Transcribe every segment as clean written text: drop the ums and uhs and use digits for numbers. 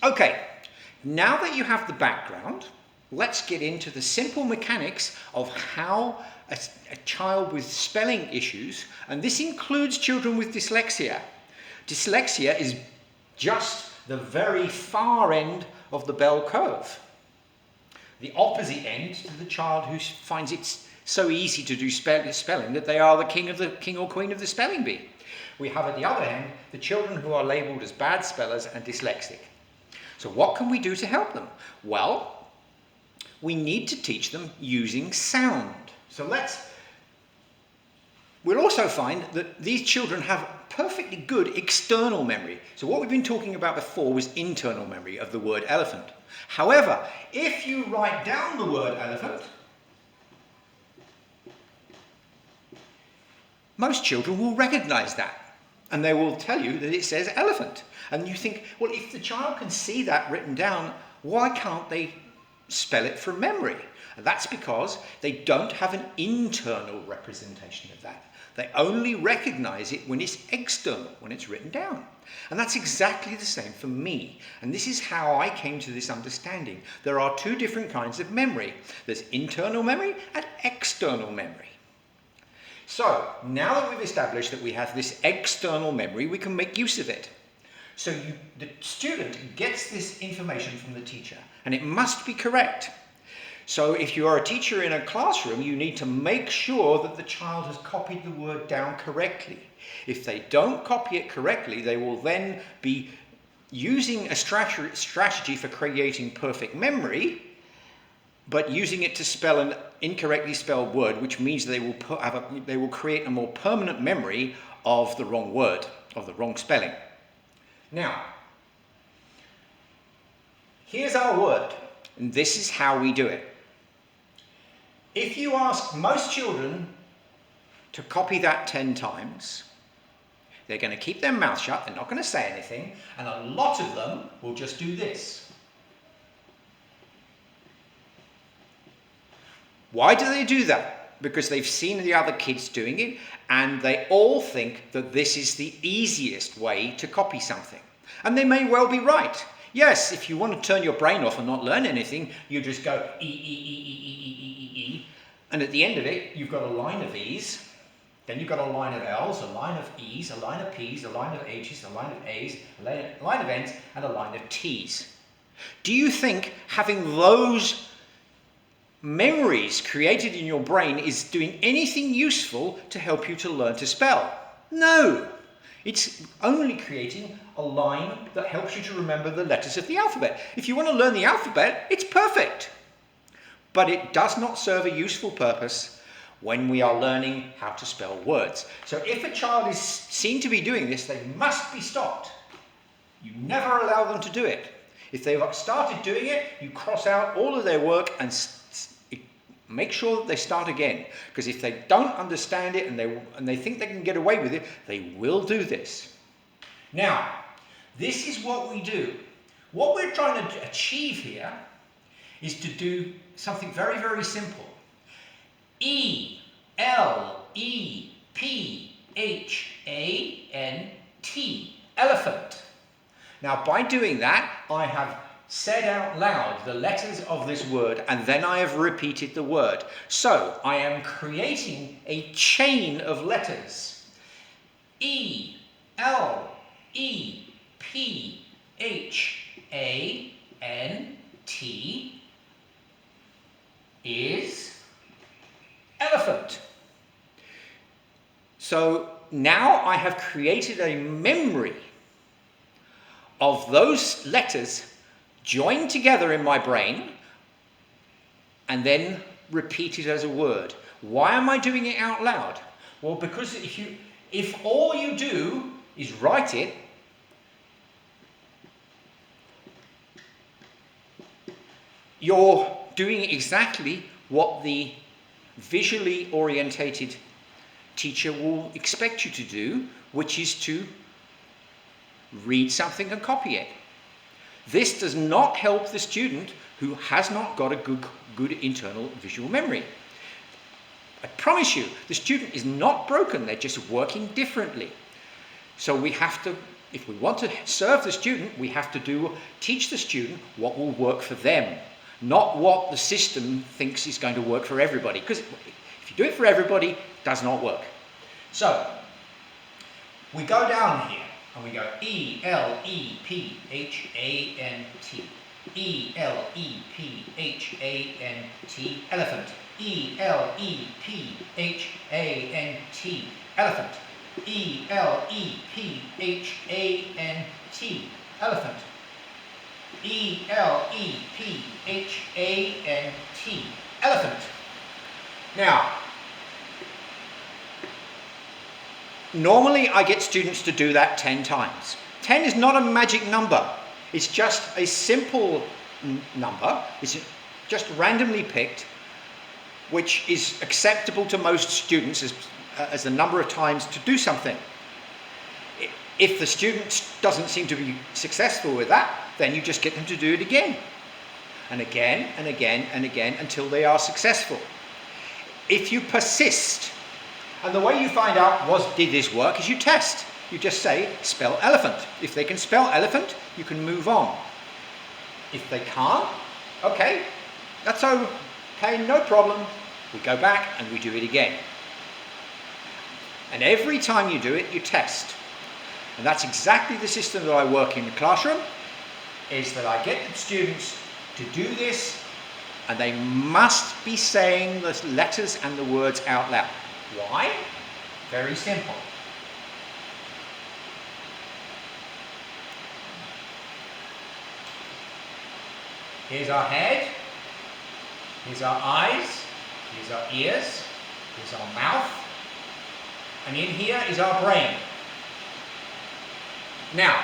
Okay, now that you have the background, let's get into the simple mechanics of how a child with spelling issues, and this includes children with dyslexia. Dyslexia is just the very far end of the bell curve. The opposite end to the child who finds it so easy to do spelling that they are the king or queen of the spelling bee. We have at the other end the children who are labelled as bad spellers and dyslexic. So what can we do to help them? Well, we need to teach them using sound. So we'll also find that these children have perfectly good external memory. So what we've been talking about before was internal memory of the word elephant. However, if you write down the word elephant, most children will recognize that, and they will tell you that it says elephant. And you think, well, if the child can see that written down, why can't they spell it from memory? And that's because they don't have an internal representation of that. They only recognize it when it's external, when it's written down. And that's exactly the same for me. And this is how I came to this understanding. There are two different kinds of memory. There's internal memory and external memory. So now that we've established that we have this external memory, we can make use of it. So the student gets this information from the teacher, and it must be correct. So if you are a teacher in a classroom, you need to make sure that the child has copied the word down correctly. If they don't copy it correctly, they will then be using a strategy for creating perfect memory, but using it to spell an incorrectly spelled word, which means they will create a more permanent memory of the wrong word, of the wrong spelling. Now, here's our word, and this is how we do it. If you ask most children to copy that 10 times, they're going to keep their mouth shut, they're not going to say anything, and a lot of them will just do this. Why do they do that? Because they've seen the other kids doing it, and they all think that this is the easiest way to copy something. And they may well be right. Yes, if you want to turn your brain off and not learn anything, you just go E, E, E, E, E, E, E, E, and at the end of it, you've got a line of E's, then you've got a line of L's, a line of E's, a line of P's, a line of H's, a line of A's, a line of N's, and a line of T's. Do you think having those memories created in your brain is doing anything useful to help you to learn to spell? No. It's only creating a line that helps you to remember the letters of the alphabet. If you want to learn the alphabet, it's perfect. But it does not serve a useful purpose when we are learning how to spell words. So if a child is seen to be doing this, they must be stopped. You never allow them to do it. If they've started doing it, you cross out all of their work and make sure that they start again. Because if they don't understand it and they think they can get away with it, they will do this. Now, this is what we do. What we're trying to achieve here is to do something very, very simple. E, L, E, P, H, A, N, T. Elephant. Now, by doing that, I have said out loud the letters of this word, and then I have repeated the word. So I am creating a chain of letters. E, L, E, P, H, A, N, T is elephant. So now I have created a memory of those letters joined together in my brain and then repeated as a word. Why am I doing it out loud? Well, because if all you do is write it, you're doing exactly what the visually orientated teacher will expect you to do, which is to read something and copy it. This does not help the student who has not got a good internal visual memory. I promise you, the student is not broken, they're just working differently. So we have to If we want to serve the student, we have to teach the student what will work for them, not what the system thinks is going to work for everybody. Because if you do it for everybody, it does not work. So, we go down here and we go E-L-E-P-H-A-N-T. E-L-E-P-H-A-N-T, elephant. E-L-E-P-H-A-N-T, elephant. E-L-E-P-H-A-N-T, elephant. E-L-E-P-H-A-N-T, elephant. Now, normally I get students to do that 10 times. 10 is not a magic number. It's just a simple number. It's just randomly picked, which is acceptable to most students as the number of times to do something. If the student doesn't seem to be successful with that, then you just get them to do it again and again and again and again until they are successful. If you persist, and the way you find out did this work is you test. You just say, spell elephant. If they can spell elephant, you can move on. If they can't, okay, that's okay, no problem. We go back and we do it again. And every time you do it, you test. And that's exactly the system that I work in the classroom, is that I get the students to do this, and they must be saying the letters and the words out loud. Why? Very simple. Here's our head, here's our eyes, here's our ears, here's our mouth, and in here is our brain. Now,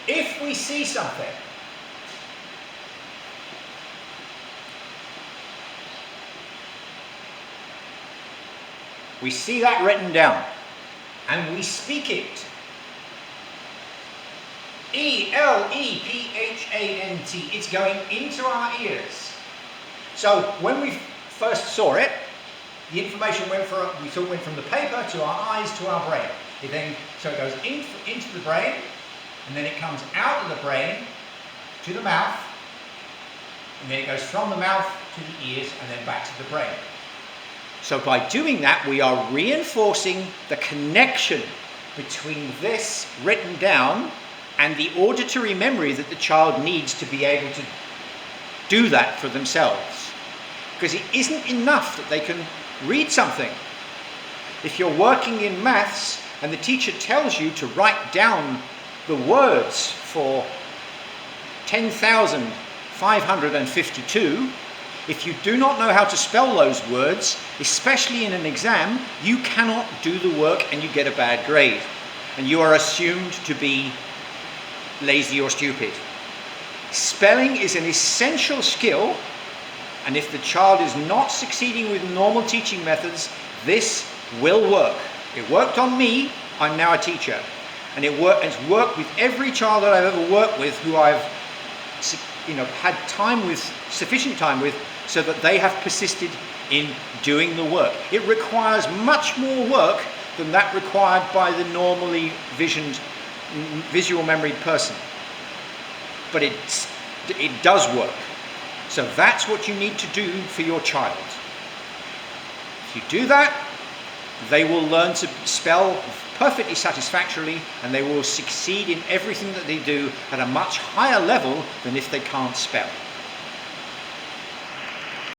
if we see something, we see that written down, and we speak it. E-L-E-P-H-A-N-T. It's going into our ears. So when we first saw it, the information went from the paper to our eyes to our brain. So it goes into the brain, and then it comes out of the brain to the mouth, and then it goes from the mouth to the ears, and then back to the brain. So by doing that, we are reinforcing the connection between this written down and the auditory memory that the child needs to be able to do that for themselves. Because it isn't enough that they can read something. If you're working in maths and the teacher tells you to write down the words for 10,552, if you do not know how to spell those words, especially in an exam, you cannot do the work and you get a bad grade. And you are assumed to be lazy or stupid. Spelling is an essential skill, and if the child is not succeeding with normal teaching methods, this will work. It worked on me. I'm now a teacher, and it's worked with every child that I've ever worked with who I've had sufficient time with, so that they have persisted in doing the work. It requires much more work than that required by the normally visual memory person, but it does work. So that's what you need to do for your child. If you do that, they will learn to spell perfectly satisfactorily, and they will succeed in everything that they do at a much higher level than if they can't spell.